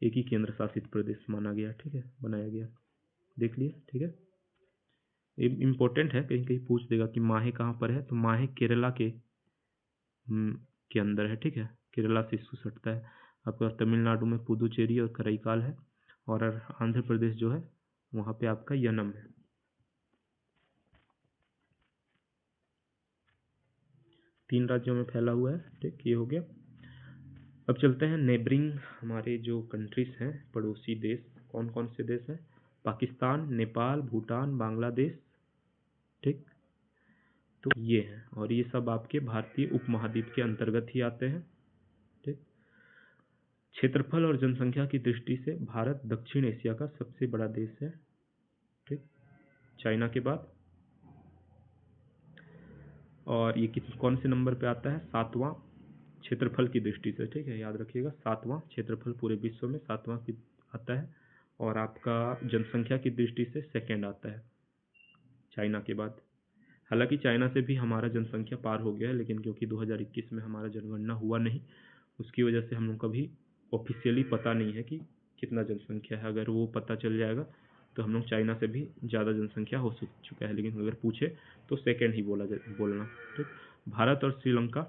एक ही केंद्र शासित प्रदेश माना गया, ठीक है, बनाया गया। देख लिए, ठीक है। इम्पोर्टेंट है, कहीं कहीं पूछ देगा कि माहे कहाँ पर है, तो माहे केरला के अंदर है, ठीक है, केरला से इसको सटता है। आपका तमिलनाडु में पुदुचेरी और कराईकाल है, और आंध्र प्रदेश जो है वहाँ पे आपका यनम है। 3 राज्यों में फैला हुआ है, ठीक, ये हो गया। अब चलते हैं नेबरिंग, हमारे जो कंट्रीज हैं, पड़ोसी देश, कौन कौन से देश हैं? पाकिस्तान, नेपाल, भूटान, बांग्लादेश, ठीक। तो ये हैं, और ये सब आपके भारतीय उपमहाद्वीप के अंतर्गत ही आते हैं, ठीक। क्षेत्रफल और जनसंख्या की दृष्टि से भारत दक्षिण एशिया का सबसे बड़ा देश है, ठीक, चाइना के बाद। और ये कौन से नंबर पे आता है? 7वां क्षेत्रफल की दृष्टि से, ठीक है, याद रखिएगा, 7वां क्षेत्रफल पूरे विश्व में, 7वां की आता है। और आपका जनसंख्या की दृष्टि से सेकंड आता है चाइना के बाद। हालांकि चाइना से भी हमारा जनसंख्या पार हो गया है, लेकिन क्योंकि 2021 में हमारा जनगणना हुआ नहीं, उसकी वजह से हम लोग का भी ऑफिशियली पता नहीं है कि कितना जनसंख्या है। अगर वो पता चल जाएगा तो हम लोग चाइना से भी ज़्यादा जनसंख्या हो चुका है, लेकिन अगर पूछे तो सेकेंड ही बोलना, ठीक। भारत और श्रीलंका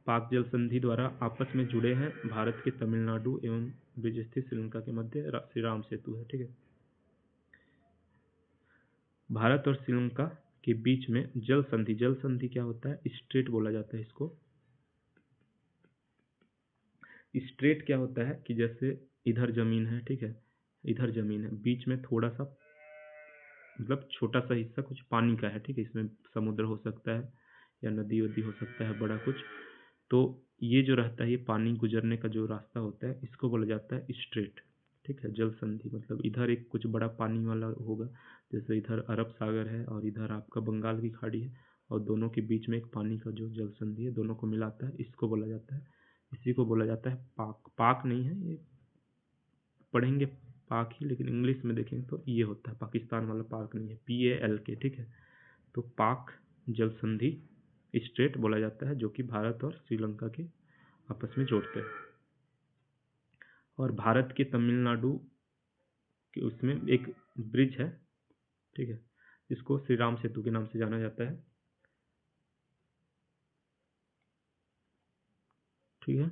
पाक जल संधि द्वारा आपस में जुड़े हैं। भारत के तमिलनाडु एवं ब्रिज स्थित श्रीलंका के मध्य श्री राम सेतु है, ठीक है। भारत और श्रीलंका के बीच में जल संधि क्या होता है? स्ट्रेट बोला जाता है इसको। स्ट्रेट क्या होता है कि जैसे इधर जमीन है, ठीक है, इधर जमीन है, बीच में थोड़ा सा, मतलब छोटा सा हिस्सा कुछ पानी का है, ठीक है, इसमें समुद्र हो सकता है या नदी वदी हो सकता है बड़ा कुछ। तो ये जो रहता है, ये पानी गुजरने का जो रास्ता होता है, इसको बोला जाता है स्ट्रेट। ठीक है, जल संधि मतलब इधर एक कुछ बड़ा पानी वाला होगा, जैसे इधर अरब सागर है और इधर आपका बंगाल की खाड़ी है, और दोनों के बीच में एक पानी का जो जल संधि है, दोनों को मिलाता है, इसको बोला जाता है, इसी को बोला जाता है पाक। पाक नहीं है ये, पढ़ेंगे पाक ही, लेकिन इंग्लिश में देखेंगे तो ये होता है, पाकिस्तान वाला पाक नहीं है, PALK। ठीक है, तो पाक जल संधि स्ट्रेट बोला जाता है, जो कि भारत और श्रीलंका के आपस में जोड़ते हैं। और भारत के तमिलनाडु के उसमें एक ब्रिज है, ठीक है, जिसको श्री राम सेतु के नाम से जाना जाता है। ठीक है,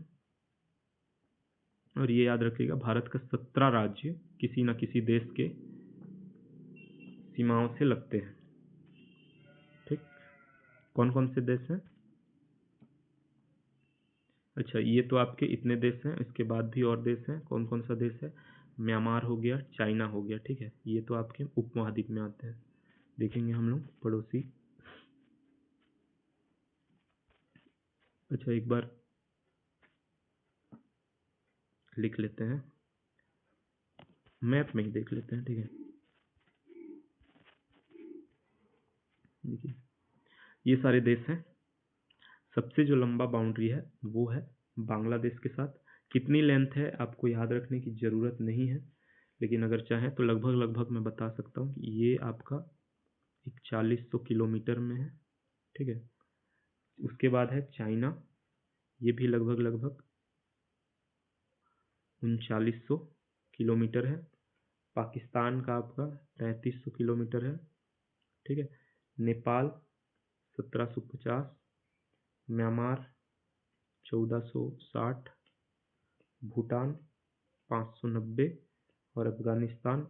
और ये याद रखिएगा, भारत का 17 राज्य किसी न किसी देश के सीमाओं से लगते हैं। ठीक, कौन कौन से देश हैं? अच्छा, ये तो आपके इतने देश हैं, इसके बाद भी और देश हैं। कौन कौन सा देश है? म्यांमार हो गया, चाइना हो गया। ठीक है, ये तो आपके उपमहाद्वीप में आते हैं, देखेंगे हम लोग पड़ोसी। अच्छा, एक बार लिख लेते हैं, मैप में ही देख लेते हैं। ठीक है, देखिए ये सारे देश हैं। सबसे जो लंबा बाउंड्री है वो है बांग्लादेश के साथ। कितनी लेंथ है आपको याद रखने की ज़रूरत नहीं है, लेकिन अगर चाहें तो लगभग लगभग मैं बता सकता हूँ कि ये आपका 4100 किलोमीटर में है। ठीक है, उसके बाद है चाइना, ये भी लगभग लगभग 3900 किलोमीटर है। पाकिस्तान का आपका 3300 किलोमीटर है। ठीक है, नेपाल 1750, म्यांमार 1460, भूटान 590 और अफगानिस्तान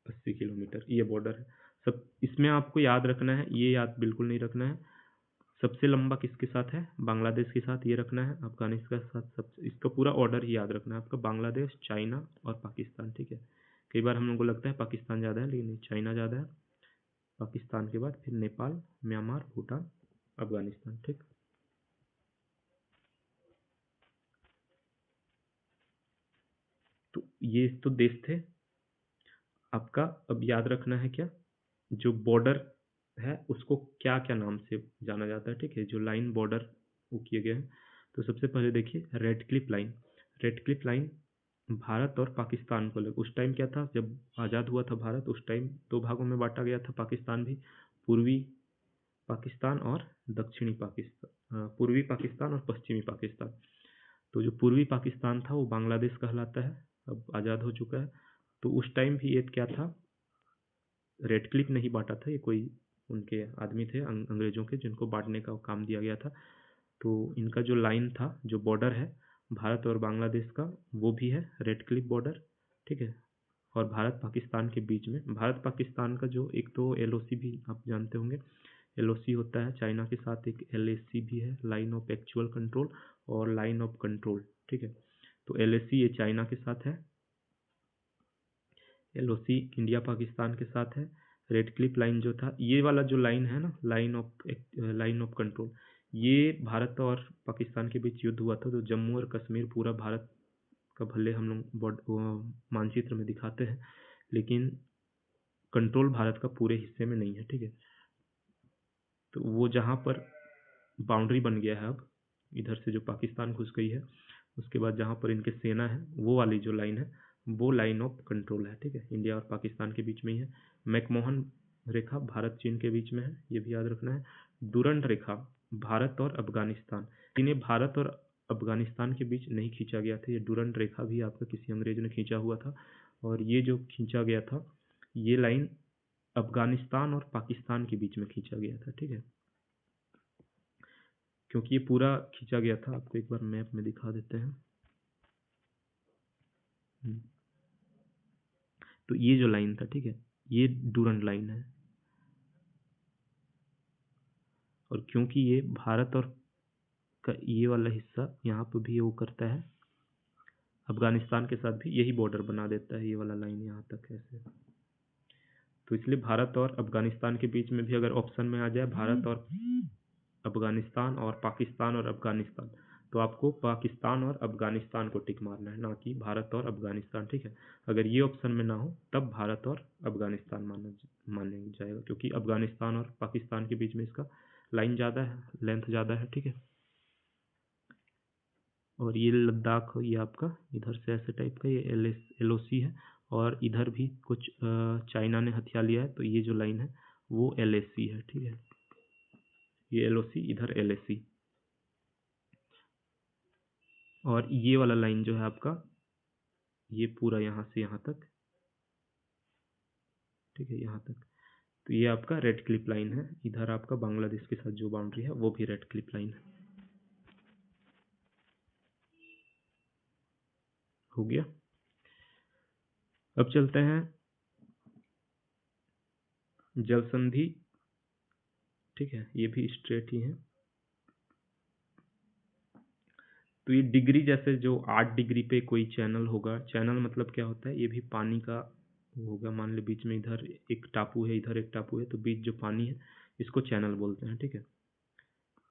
80 किलोमीटर, ये बॉर्डर है। सब इसमें आपको याद रखना है, ये याद बिल्कुल नहीं रखना है, सबसे लंबा किसके साथ है? बांग्लादेश के साथ, ये रखना है। अफगानिस्तान के साथ सब, इसका पूरा ऑर्डर ही याद रखना है आपका, बांग्लादेश, चाइना और पाकिस्तान। ठीक है, कई बार हम लोग को लगता है पाकिस्तान ज़्यादा है, लेकिन नहीं, चाइना ज़्यादा है, पाकिस्तान के बाद फिर नेपाल, म्यांमार, भूटान, अफगानिस्तान। ठीक, तो ये तो देश थे आपका। अब याद रखना है क्या, जो बॉर्डर है उसको क्या क्या नाम से जाना जाता है। ठीक है, जो लाइन बॉर्डर वो किए गए हैं, तो सबसे पहले देखिए red Cliff line. Red Cliff line Bharat और पाकिस्तान को उस टाइम क्या था, जब आज़ाद हुआ था भारत, उस टाइम दो भागों में बांटा गया था पाकिस्तान भी, पूर्वी पाकिस्तान और दक्षिणी पाकिस्तान, पूर्वी पाकिस्तान और पश्चिमी पाकिस्तान। तो जो पूर्वी पाकिस्तान था वो बांग्लादेश कहलाता है, अब आज़ाद हो चुका है। तो उस टाइम भी ये क्या था, रेड क्लिफ नहीं बांटा था, ये कोई उनके आदमी थे अंग्रेज़ों के, जिनको बांटने का काम दिया गया था। तो इनका जो लाइन था, जो बॉर्डर है भारत और बांग्लादेश का, वो भी है रेड क्लिफ बॉर्डर। ठीक है, और भारत पाकिस्तान के बीच में, भारत पाकिस्तान का जो एक तो LOC भी आप जानते होंगे, LOC होता है चाइना के साथ, एक LAC भी है, लाइन ऑफ एक्चुअल कंट्रोल और लाइन ऑफ कंट्रोल। ठीक है, तो LAC ये चाइना के साथ है, LOC इंडिया पाकिस्तान के साथ है। रेड क्लिफ लाइन जो था, ये वाला जो लाइन है ना, लाइन ऑफ कंट्रोल, ये भारत और पाकिस्तान के बीच युद्ध हुआ था, तो जम्मू और कश्मीर पूरा भारत का भले हम लोग मानचित्र में दिखाते हैं, लेकिन कंट्रोल भारत का पूरे हिस्से में नहीं है। ठीक है, तो वो जहाँ पर बाउंड्री बन गया है अब, इधर से जो पाकिस्तान घुस गई है, उसके बाद जहाँ पर इनके सेना है, वो वाली जो लाइन है वो लाइन ऑफ कंट्रोल है। ठीक है, इंडिया और पाकिस्तान के बीच में ही है। मैकमोहन रेखा भारत चीन के बीच में है, ये भी याद रखना है। डूरंड रेखा भारत और अफगानिस्तान, इन्हें भारत और अफगानिस्तान के बीच नहीं खींचा गया था, ये डूरंड रेखा भी आपका किसी अंग्रेज ने खींचा हुआ था, और ये जो खींचा गया था, ये लाइन अफगानिस्तान और पाकिस्तान के बीच में खींचा गया था। ठीक है, क्योंकि ये पूरा खींचा गया था, आपको एक बार मैप में दिखा देते हैं। तो ये जो लाइन था, ठीक है, ये डूरंड लाइन है, और क्योंकि ये भारत और का ये वाला हिस्सा यहाँ पर भी वो करता है, अफगानिस्तान के साथ भी यही बॉर्डर बना देता है, ये वाला लाइन यहाँ तक ऐसे, तो इसलिए भारत और अफगानिस्तान के बीच में भी अगर ऑप्शन में आ जाए भारत और अफगानिस्तान और पाकिस्तान और अफगानिस्तान, तो आपको पाकिस्तान और अफगानिस्तान को टिक मारना है, ना कि भारत और अफगानिस्तान, ठीक है। अगर ये ऑप्शन में ना हो तब भारत और अफगानिस्तान माने जाएगा, क्योंकि अफगानिस्तान और पाकिस्तान के बीच में इसका लाइन ज़्यादा है, लेंथ ज़्यादा है, ठीक है। और ये लद्दाख, ये आपका इधर से ऐसे टाइप का ये LOC है, और इधर भी कुछ चाइना ने हथिया लिया है, तो ये जो लाइन है वो LAC है, ठीक है। ये LOC, इधर LAC, और ये वाला लाइन जो है आपका, ये पूरा यहाँ से यहाँ तक, ठीक है, यहाँ तक, तो ये आपका रेड क्लिप लाइन है। इधर आपका बांग्लादेश के साथ जो बाउंड्री है वो भी रेड क्लिप लाइन है। हो गया। अब चलते हैं जल संधि, ठीक है, ये भी स्ट्रेट ही है। तो ये डिग्री, जैसे जो 8 डिग्री पे कोई चैनल होगा, चैनल मतलब क्या होता है, ये भी पानी का होगा। मान लो बीच में इधर एक टापू है, इधर एक टापू है, तो बीच जो पानी है इसको चैनल बोलते हैं, ठीक है।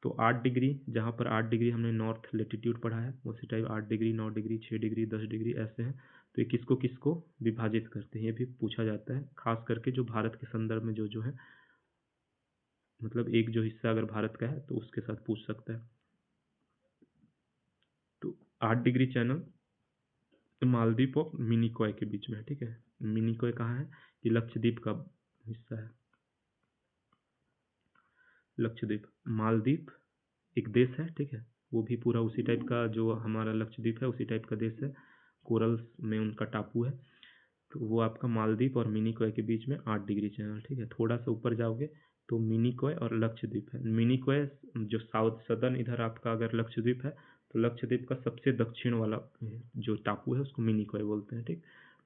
तो 8 डिग्री, जहाँ पर 8 डिग्री हमने नॉर्थ लेटीट्यूड पढ़ा है, उसी type 8 degree, 9 degree, 6 degree, 10 degree ऐसे हैं। तो ये किसको किसको विभाजित करते हैं, ये भी पूछा जाता है, खास करके जो भारत के संदर्भ में जो जो है, मतलब एक जो हिस्सा अगर भारत का है तो उसके साथ पूछ सकता है। तो 8 डिग्री चैनल मालदीव और मिनिकॉय के बीच में है, ठीक है। मिनिकॉय कहाँ है, ये लक्षद्वीप का हिस्सा है। लक्षद्वीप, मालदीव एक देश है, ठीक है, वो भी पूरा उसी टाइप का जो हमारा लक्षद्वीप है, उसी टाइप का देश है, कोरल्स में उनका टापू है। तो वो आपका मालदीव और मिनिकॉय के बीच में 8 डिग्री चैनल, ठीक है। थोड़ा सा ऊपर जाओगे तो मिनिकॉय और लक्षद्वीप है। मिनिकॉय जो साउथ सदर्न इधर आपका अगर लक्षद्वीप है, तो लक्षद्वीप का सबसे दक्षिण वाला जो टापू है उसको मिनिकॉय बोलते हैं, ठीक।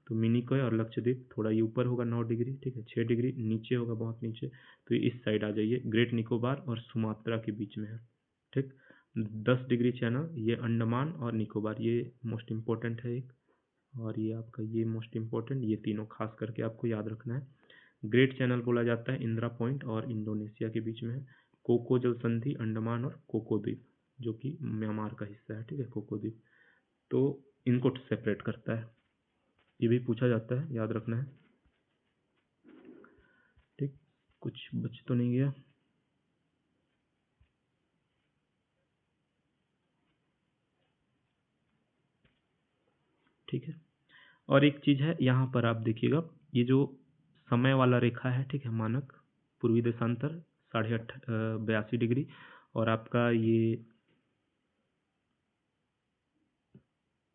तो मिनिकॉय और लक्षद्वीप थोड़ा ये ऊपर होगा 9 डिग्री, ठीक है, 6 डिग्री नीचे होगा, बहुत नीचे। तो इस साइड आ जाइए, ग्रेट निकोबार और सुमात्रा के बीच में है, ठीक। 10 डिग्री चैनल ये अंडमान और निकोबार, ये मोस्ट इम्पोर्टेंट है एक, और ये आपका ये मोस्ट इम्पोर्टेंट, ये तीनों खास करके आपको याद रखना है। ग्रेट चैनल बोला जाता है इंदिरा पॉइंट और इंडोनेशिया के बीच में है। कोको जल संधि अंडमान और कोको द्वीप, जो कि म्यांमार का हिस्सा है, ठीक है, कोको द्वीप, तो इनको सेपरेट करता है। ये भी पूछा जाता है, याद रखना है, ठीक। कुछ बच तो नहीं गया। ठीक है। और एक चीज़ है, यहाँ पर आप देखिएगा, ये जो समय वाला रेखा है, ठीक है, मानक पूर्वी देशांतर 82 डिग्री, और आपका ये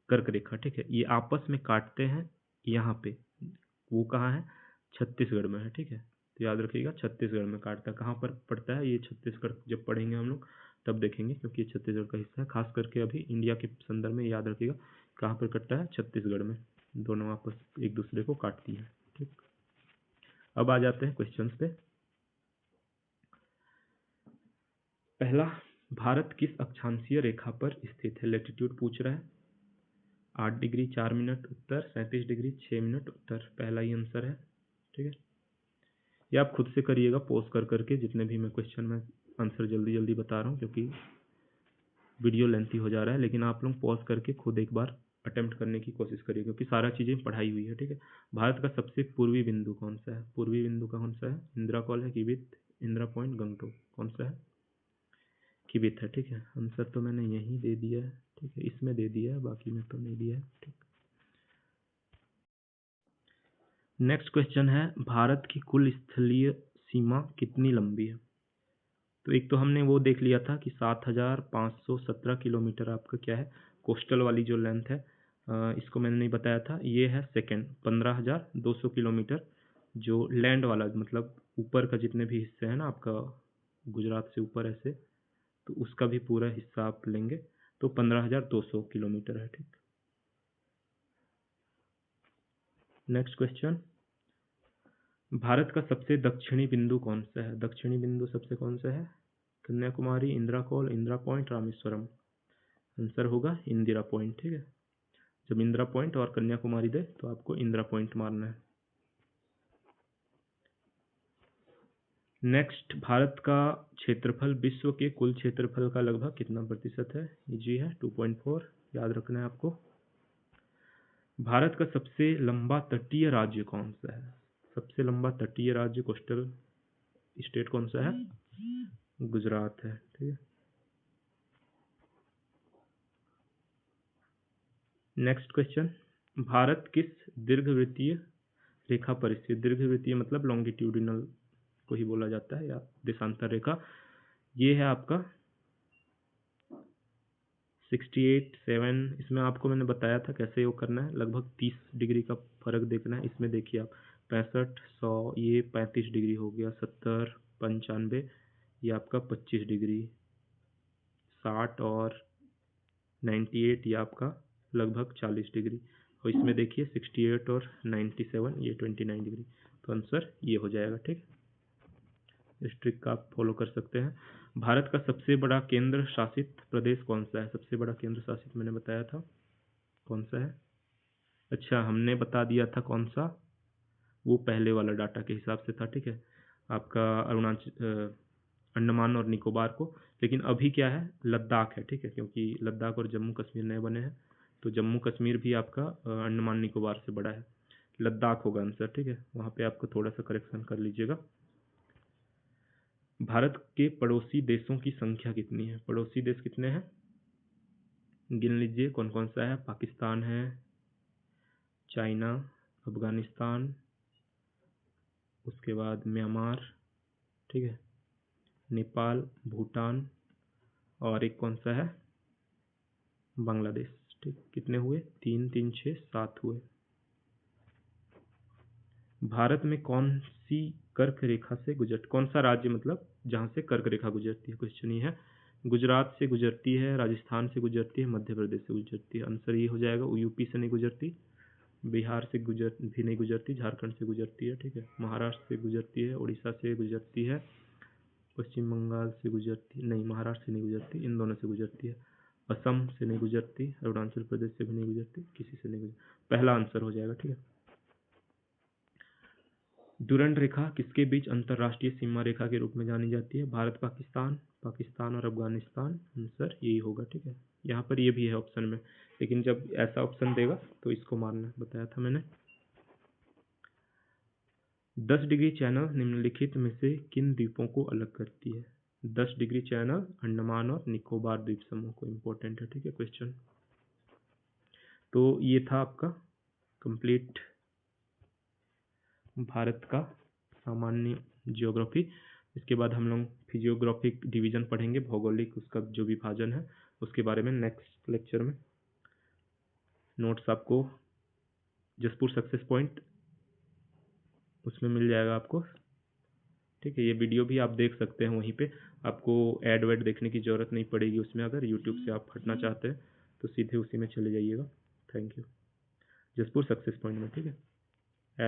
कर्क रेखा, ठीक है, ये आपस में काटते हैं यहाँ पे। वो कहाँ है, छत्तीसगढ़ में है, ठीक है। तो याद रखिएगा, छत्तीसगढ़ में काटता है। कहाँ पर पड़ता है ये, छत्तीसगढ़ जब पढ़ेंगे हम लोग तब देखेंगे, क्योंकि ये छत्तीसगढ़ का हिस्सा है। खास करके अभी इंडिया के संदर्भ में याद रखिएगा, कहाँ पर कटता है, छत्तीसगढ़ में। दोनों आपस एक दूसरे को काटती है, ठीक। अब आ जाते हैं क्वेश्चंस पे। पहला, भारत किस अक्षांशीय रेखा पर स्थित है, लेटीट्यूड पूछ रहा है। 8 डिग्री 4 मिनट उत्तर, 37 डिग्री 6 मिनट उत्तर, पहला ही आंसर है, ठीक है। ये आप खुद से करिएगा पॉज कर करके, जितने भी मैं क्वेश्चन में आंसर जल्दी जल्दी बता रहा हूँ, क्योंकि वीडियो लेंथी हो जा रहा है, लेकिन आप लोग पॉज करके खुद एक बार अटेम्प्ट करने की कोशिश करिए, क्योंकि सारा चीज़ें पढ़ाई हुई है, ठीक है। भारत का सबसे पूर्वी बिंदु कौन सा है, पूर्वी बिंदु का कौन सा है, इंदिरा कॉल है, किबित, इंदिरा पॉइंट, गंगटोक, कौन सा है, किबित है, ठीक है। आंसर तो मैंने यहीं दे दिया है, ठीक है, इसमें दे दिया है, बाकी में तो नहीं दिया है, ठीक। नेक्स्ट क्वेश्चन है, भारत की कुल स्थलीय सीमा कितनी लंबी है। तो एक तो हमने वो देख लिया था कि 7517 किलोमीटर आपका क्या है, कोस्टल वाली जो लेंथ है, इसको मैंने नहीं बताया था, ये है सेकेंड। 15200 किलोमीटर जो लैंड वाला, मतलब ऊपर का जितने भी हिस्से हैं ना आपका, गुजरात से ऊपर ऐसे, तो उसका भी पूरा हिस्सा आप लेंगे तो 15200 किलोमीटर है, ठीक। नेक्स्ट क्वेश्चन, भारत का सबसे दक्षिणी बिंदु कौन सा है, दक्षिणी बिंदु सबसे कौन सा है, Kanyakumari, Indira call, Indira point, Rameswaram. Answer होगा इंदिरा पॉइंट, ठीक है। जब इंदिरा पॉइंट और कन्याकुमारी दे तो आपको इंदिरा पॉइंट मारना है। नेक्स्ट, भारत का क्षेत्रफल विश्व के कुल क्षेत्रफल का लगभग कितना प्रतिशत है? इजी है, 2.4, याद रखना है आपको। भारत का सबसे लंबा तटीय राज्य कौन सा है? सबसे लंबा तटीय राज्य, कोस्टल स्टेट कौन सा है? गुजरात है, ठीक है। नेक्स्ट क्वेश्चन, भारत किस दीर्घवृत्तीय रेखा पर स्थित? दीर्घवृत्तीय मतलब लॉन्गिट्यूडिनल को ही बोला जाता है, या देशांतर रेखा। ये है आपका 68, 7। इसमें आपको मैंने बताया था कैसे वो करना है, लगभग 30 डिग्री का फर्क देखना है। इसमें देखिए आप 65, 100, ये 35 डिग्री हो गया, 70, 95, ये आपका 25 डिग्री, 60 और 98 ये आपका लगभग 40 डिग्री, और इसमें देखिए 68 और 97 ये 29 डिग्री। तो आंसर ये हो जाएगा, ठीक। इस ट्रिक का आप फॉलो कर सकते हैं। भारत का सबसे बड़ा केंद्र शासित प्रदेश कौन सा है? सबसे बड़ा केंद्र शासित मैंने बताया था, कौन सा है? अच्छा, हमने बता दिया था कौन सा, वो पहले वाला डाटा के हिसाब से था, ठीक है। आपका अरुणाचल, अंडमान और निकोबार को, लेकिन अभी क्या है, लद्दाख है, ठीक है, क्योंकि लद्दाख और जम्मू कश्मीर नए बने हैं, तो जम्मू कश्मीर भी आपका अंडमान निकोबार से बड़ा है। लद्दाख होगा आंसर, ठीक है, वहाँ पे आपको थोड़ा सा करेक्शन कर लीजिएगा। भारत के पड़ोसी देशों की संख्या कितनी है? पड़ोसी देश कितने हैं, गिन लीजिए कौन कौन सा है। पाकिस्तान है, चाइना, अफगानिस्तान, उसके बाद म्यांमार, ठीक है, नेपाल, भूटान, और एक कौन सा है, बांग्लादेश, ठीक। कितने हुए? 3, 3, 6, 7 हुए। भारत में कौन सी कर्क रेखा से कौन सा राज्य मतलब जहाँ से कर्क रेखा गुजरती है? क्वेश्चन ये है। गुजरात से गुजरती है, राजस्थान से गुजरती है, मध्य प्रदेश से गुजरती है। आंसर ये हो जाएगा, यूपी से नहीं गुजरती, बिहार से भी नहीं गुजरती, झारखंड से गुजरती है, ठीक है, महाराष्ट्र से गुजरती है, उड़ीसा से गुजरती है, पश्चिम बंगाल से गुजरती नहीं, महाराष्ट्र से नहीं गुजरती, इन दोनों से गुजरती है। असम से नहीं गुजरती, अरुणाचल प्रदेश से भी नहीं गुजरती, किसी से नहीं गुजरती। पहला आंसर हो जाएगा, ठीक है। डुरंड रेखा किसके बीच अंतरराष्ट्रीय सीमा रेखा के रूप में जानी जाती है? भारत पाकिस्तान, पाकिस्तान और अफगानिस्तान, आंसर यही होगा, ठीक है। यहाँ पर ये भी है ऑप्शन में, लेकिन जब ऐसा ऑप्शन देगा तो इसको मारना, बताया था मैंने। 10 डिग्री चैनल निम्नलिखित में से किन द्वीपों को अलग करती है? 10 डिग्री चैनल अंडमान और निकोबार द्वीप समूह को, इम्पोर्टेंट है, ठीक है क्वेश्चन। तो ये था आपका कंप्लीट भारत का सामान्य ज्योग्राफी। इसके बाद हम लोग फिजियोग्राफिक डिवीजन पढ़ेंगे, भौगोलिक उसका जो विभाजन है उसके बारे में नेक्स्ट लेक्चर में। नोट्स आपको जसपुर सक्सेस पॉइंट उसमें मिल जाएगा आपको, ठीक है। ये वीडियो भी आप देख सकते हैं वहीं पे, आपको ऐड वैड देखने की ज़रूरत नहीं पड़ेगी उसमें। अगर यूट्यूब से आप हटना चाहते हैं तो सीधे उसी में चले जाइएगा। Thank you. Jaspur success point में, ठीक है।